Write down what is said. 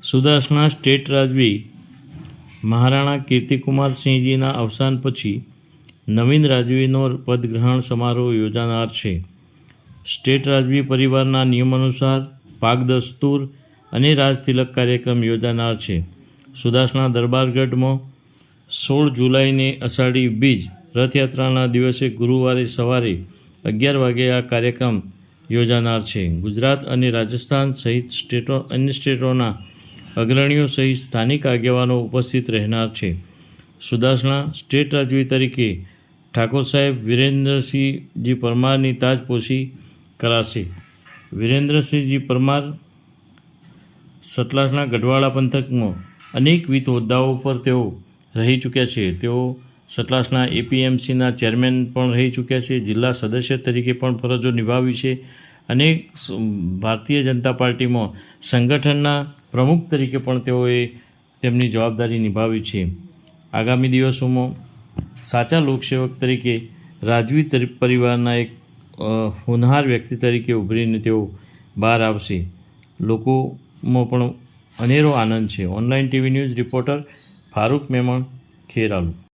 સુદાસણા state રાજવી મહારાણા કીર્તિકુમાર સિંહજીના અવસાન પછી નવીન રાજવીનો પદગ્રહણ સમારોહ યોજાનાર છે. સ્ટેટ રાજવી પરિવારના નિયમાનુસાર પાકદસ્તુર અને રાજતિલક કાર્યક્રમ યોજાનાર છે. સુદાસણા દરબારગઢમાં 16 જુલાઈને અષાઢી બીજ રથયાત્રાના દિવસે ગુરુવારે સવારે 11 વાગે આ કાર્યક્રમ યોજાનાર છે. ગુજરાત અને રાજસ્થાન સહિત અન્ય સ્ટેટોના અગ્રણીઓ સહિત સ્થાનિક આગેવાનો ઉપસ્થિત રહેનાર છે. સુદાસણા સ્ટેટ રાજવી તરીકે ઠાકોર સાહેબ વિરેન્દ્રસિંહજી પરમારની તાજપોશી કરાશે. વિરેન્દ્રસિંહજી પરમાર સતલાસણા ગઢવાડા પંથકમાં અનેકવિધ હોદ્દાઓ પર તેઓ રહી ચૂક્યા છે. તેઓ સતલાસણા એપીએમસીના ચેરમેન પણ રહી ચૂક્યા છે. જિલ્લા સદસ્ય તરીકે પણ ફરજો નિભાવી છે અને ભારતીય જનતા પાર્ટીમાં સંગઠનના પ્રમુખ તરીકે પણ તેઓએ તેમની જવાબદારી નિભાવી છે. આગામી દિવસોમાં સાચા લોકસેવક તરીકે રાજવી પરિવારના એક હોનહાર વ્યક્તિ તરીકે ઉભરીને તેઓ બહાર આવશે. લોકોમાં પણ અનેરો આનંદ છે. Online TV news reporter Farooq Memon, Kheralu.